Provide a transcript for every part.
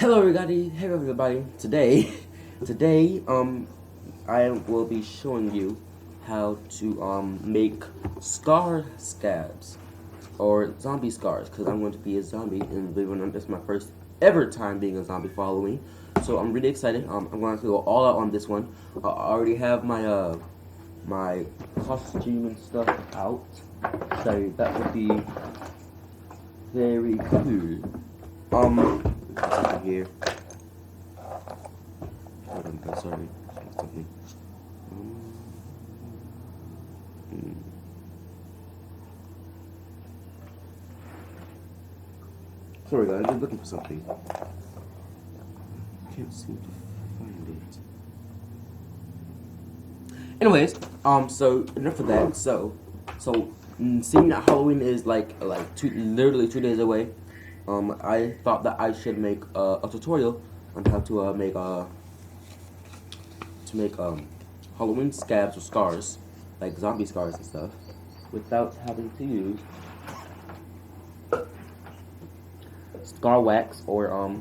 Hello everybody. Today, I will be showing you how to make scar scabs or zombie scars because I'm going to be a zombie, and believe it or not, this is my first ever time being a zombie following. So I'm really excited. I'm going to go all out on this one. I already have my costume and stuff out, so that would be very cool. Here. Hold on, guys, sorry. Something. Sorry, guys, I'm looking for something. Can't seem to find it. Anyways, so enough of that. So, seeing that Halloween is literally 2 days away, I thought that I should make a tutorial on how to make Halloween scabs or scars, like zombie scars and stuff, without having to use scar wax or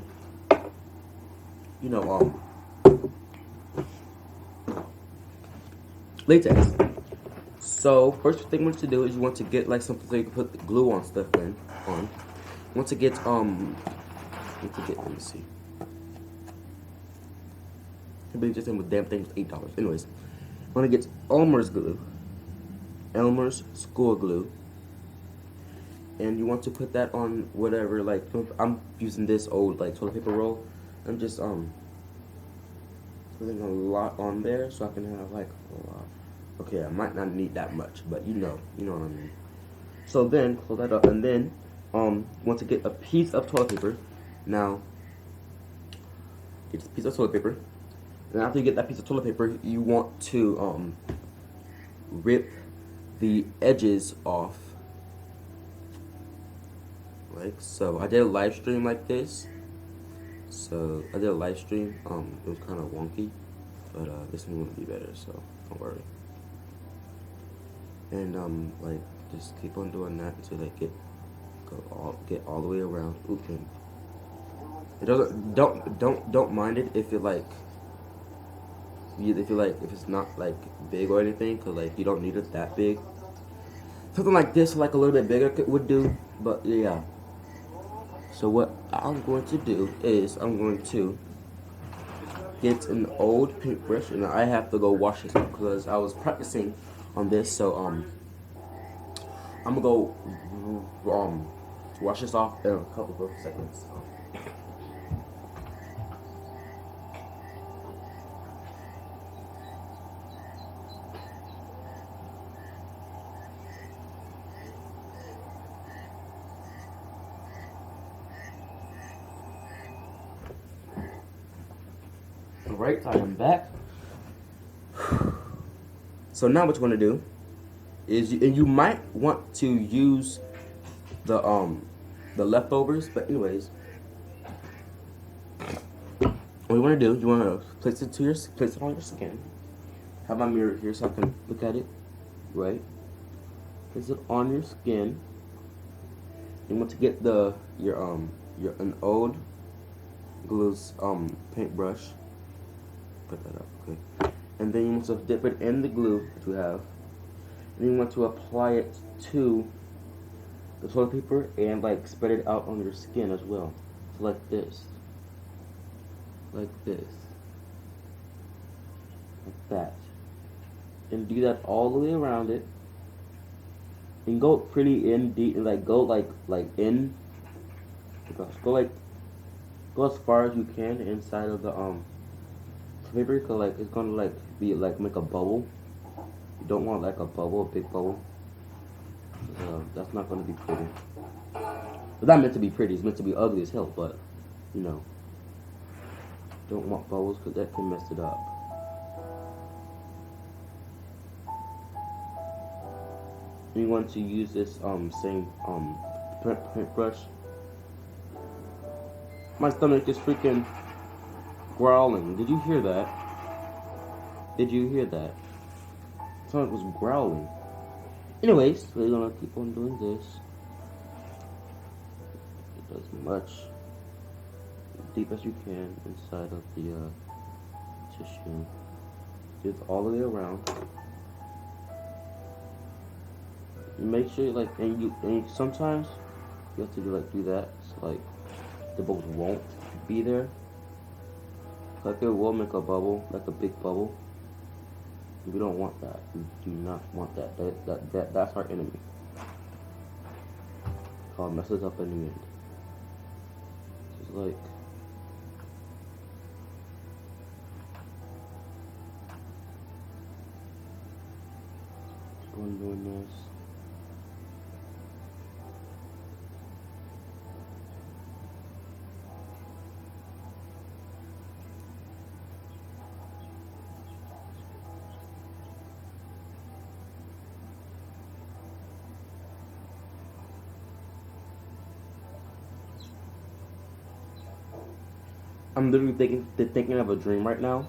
latex. So first thing you want to do is you want to get like something so you can put the glue on stuff on. Let me see. I believe this damn thing was $8. Anyways, I want to get Elmer's glue, Elmer's school glue, and you want to put that on whatever. Like I'm using this old like toilet paper roll. I'm just putting a lot on there so I can have like a lot. Okay, I might not need that much, but you know what I mean. So then pull that up, and then want to get a piece of toilet paper. Now, get this piece of toilet paper. And after you get that piece of toilet paper, you want to rip the edges off, like so. I did a live stream like this. So I did a live stream. It was kind of wonky, but this one will be better. So don't worry. And like just keep on doing that until they get all the way around. Okay. It doesn't don't mind it if if it's not like big or anything, cause like you don't need it that big. Something like this, like a little bit bigger, would do. But yeah. So what I'm going to do is I'm going to get an old paintbrush, and I have to go wash this up because I was practicing on this. So I'm gonna go wash this off in a couple of seconds. Alright, I am back. So now what you're gonna do is you might want to use the leftovers, but anyways, what you want to do, you want to place it on your skin. Have my mirror here so I can look at it. Right, place it on your skin. You want to get an old glue paintbrush. Put that up, okay. And then you want to dip it in the glue that you have. And you want to apply it to the toilet paper and like spread it out on your skin as well. So like this. Like this. Like that. And do that all the way around it. And go pretty in deep, and like go like in. Go as far as you can inside of the paper, cause like it's gonna like be like make a bubble. You don't want like a bubble, a big bubble. That's not gonna be pretty. It's not meant to be pretty. It's meant to be ugly as hell. But you know, don't want bubbles because that can mess it up. And you want to use this same paintbrush. My stomach is freaking growling. Did you hear that? Did you hear that? Stomach was growling. Anyways, we're gonna keep on doing this. It does much. deep as you can inside of the tissue. Do it all the way around. Make sure and sometimes you have to do that so like the bubbles won't be there. Like it will make a bubble, like a big bubble. We don't want that. We do not want that. That's our enemy. I'll mess it up in the end. Just like keep on doing this. I'm literally thinking of a dream right now.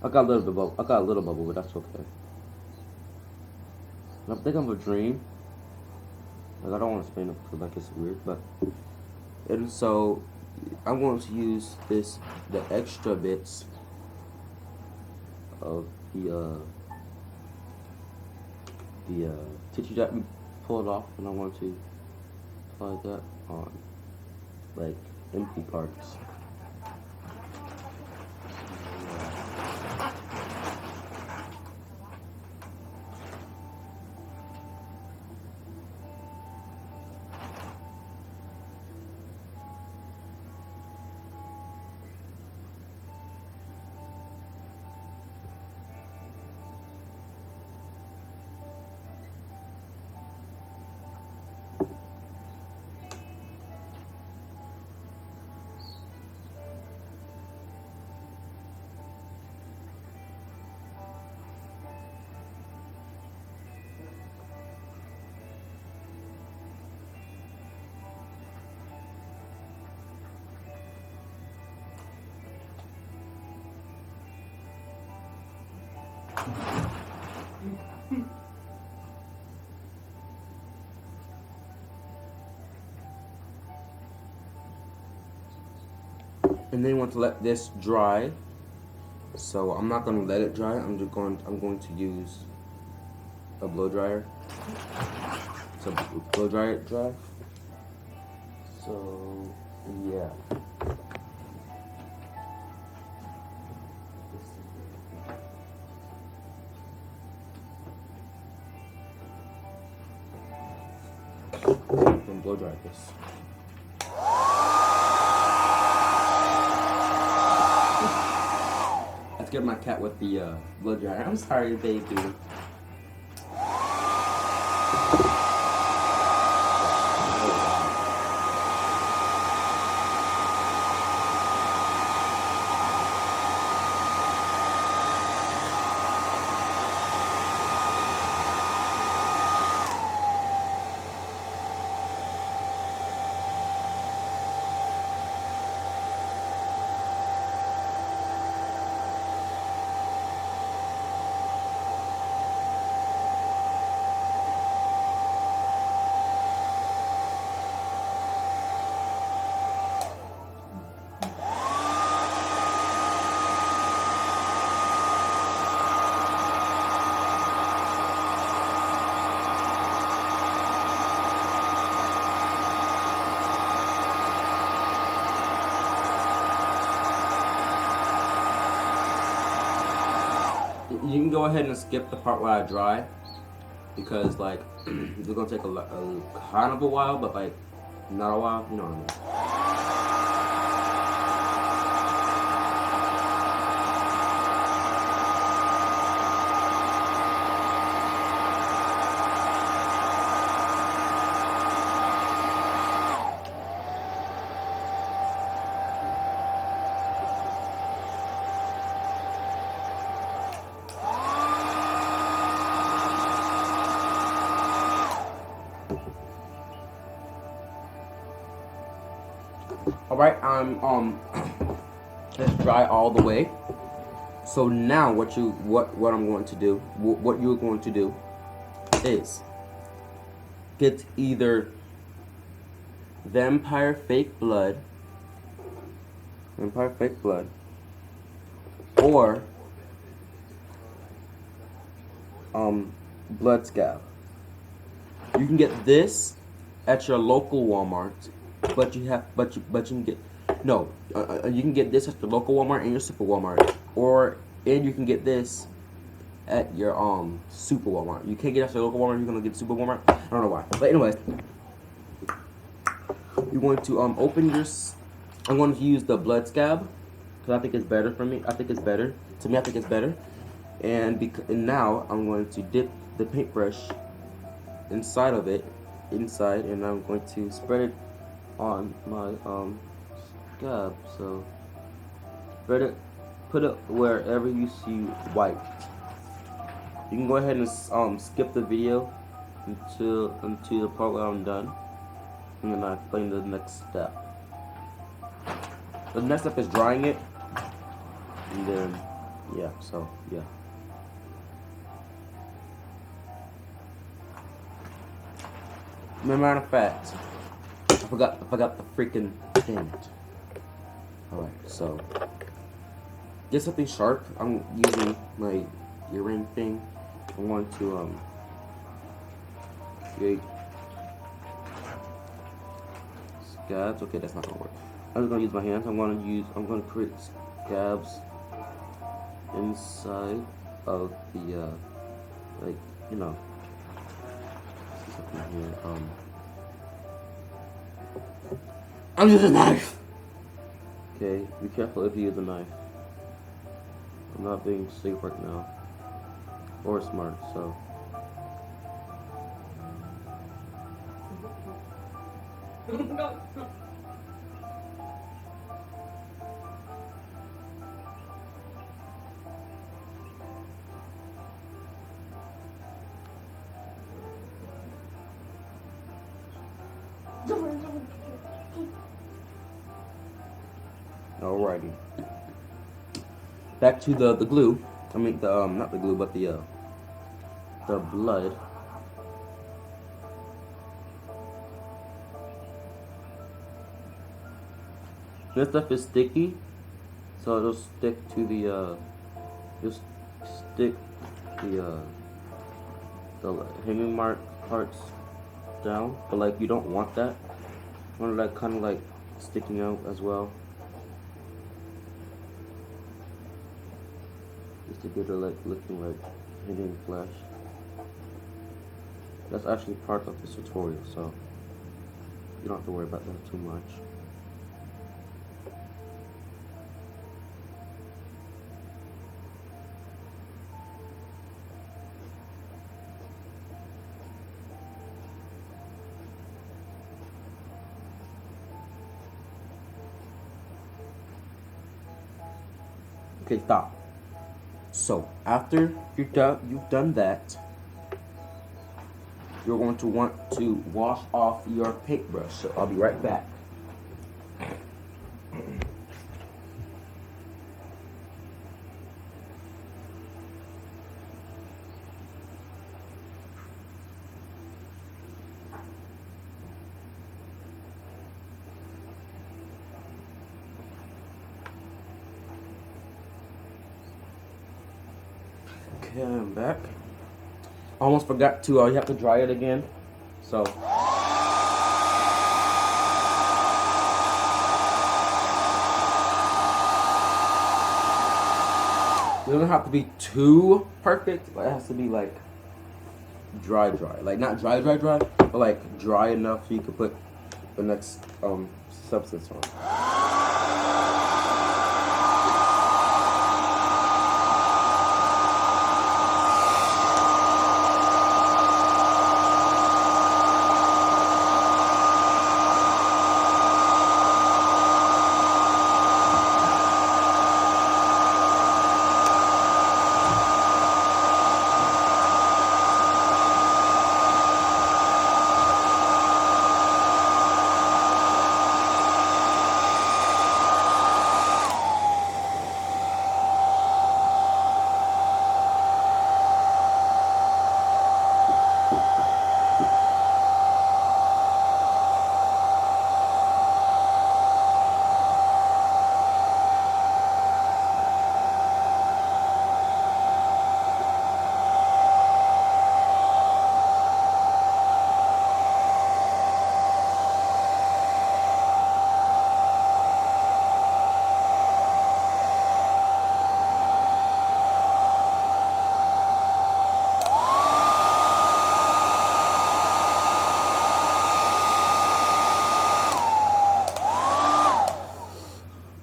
I got a little bubble, but that's okay. I'm thinking of a dream. Like I don't want to explain it because like it's weird, but and so I'm going to use the extra bits of the tissue that we pulled off, and I want to apply that on like empty parts. And then you want to let this dry. So I'm not going to let it dry. I'm going to use a blow dryer. So blow dryer it dry. So yeah. I'm gonna blow dry this. Let's get my cat with the blow dryer. I'm sorry, baby. You can go ahead and skip the part where I dry, because like it's gonna take a kind of a while, but like not a while, you know what I mean. Alright, it's dry all the way. So now what I'm going to do, what you're going to do is get either vampire fake blood and probably fake blood, or blood scab. You can get this at your local Walmart, but you can get no. You can get this at the local Walmart and your super Walmart, and you can get this at your super Walmart. You can't get it at your local Walmart. You're gonna get super Walmart. I don't know why, but anyway, you're going to open your. I'm going to use the blood scab because I think it's better for me. I think it's better to me. I think it's better, and now I'm going to dip the paintbrush inside of it, and I'm going to spread it on my scab. So spread it, put it wherever you see white. You can go ahead and skip the video until the part where I'm done, and then I explain the next step. The next step is drying it, and then yeah. So yeah. Matter of fact, I forgot the freaking damn it. Alright, so get something sharp. I'm using my earring thing. I want to create scabs. Okay, that's not gonna work. I'm just gonna use my hands. I'm gonna create scabs inside of the like, you know, something here. I'm using a knife. Okay, be careful if you use a knife. I'm not being safe right now, or smart, so. Alrighty. Back to the glue. I mean the not the glue, but the blood. This stuff is sticky, so it'll stick to the just stick the hanging mark parts down. But like, you don't want that. You want it like kind of like sticking out as well. To get it like looking like hidden flesh. That's actually part of this tutorial, so you don't have to worry about that too much. Okay, stop. So after you've done that, you're going to want to wash off your paintbrush. So I'll be right back. Okay, I'm back. I almost forgot to, you have to dry it again. So. It doesn't have to be too perfect, but it has to be like dry. Like not dry, but like dry enough so you can put the next substance on.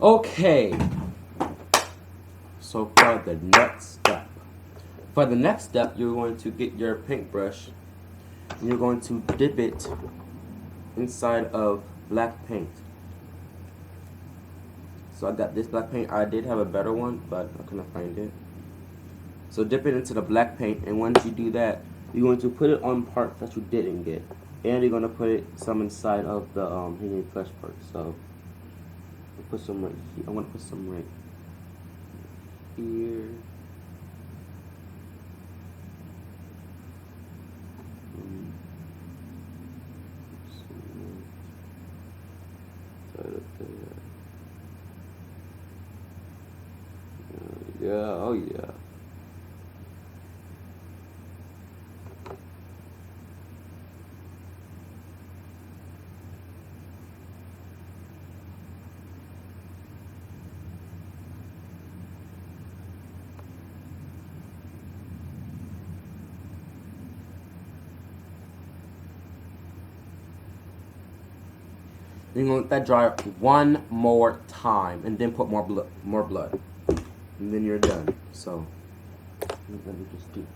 Okay. So for the next step, you're going to get your paintbrush and you're going to dip it inside of black paint. So I got this black paint. I did have a better one, but I couldn't find it. So dip it into the black paint, and once you do that, you're going to put it on parts that you didn't get, and you're going to put some inside of the hanging flesh part. So I'll put some right here. I want to put some right here. Yeah, oh yeah. You're gonna let that dry one more time, and then put more blood, and then you're done. So let me just do that.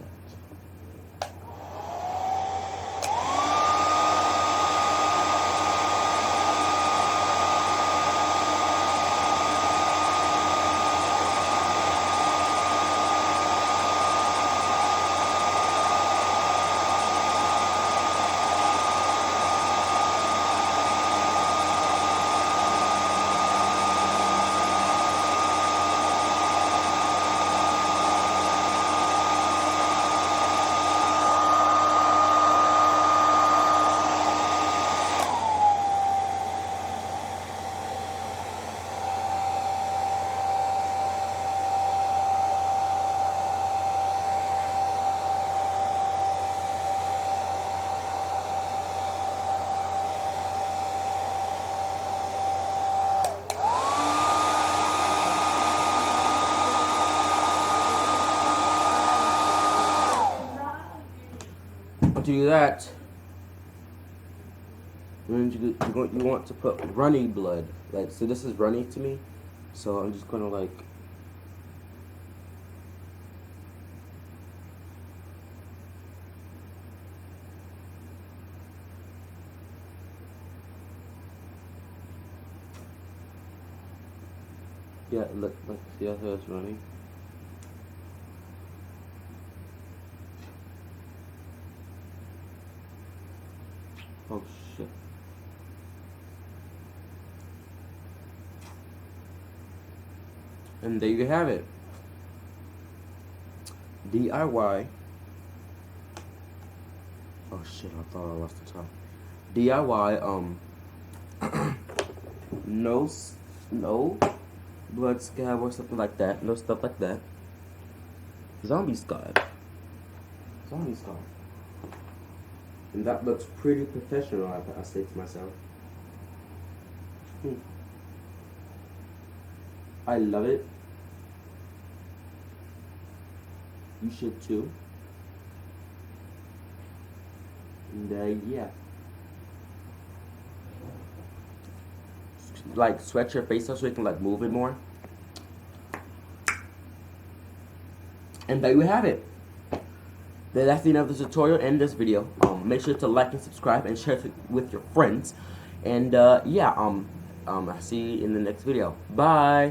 To do that, you want to put runny blood. Like, so this is runny to me, so I'm just gonna like look, see how it's running. Oh shit. And there you have it. DIY. Oh shit, I thought I lost the top. DIY, no blood scab or something like that. No stuff like that. Zombie scab. And that looks pretty professional, I say to myself. I love it. You should too. And yeah. Like, sweat your face out so you can like move it more. And there you have it. That's the end of the tutorial and this video. Make sure to like and subscribe and share it with your friends. And yeah, I'll see you in the next video. Bye.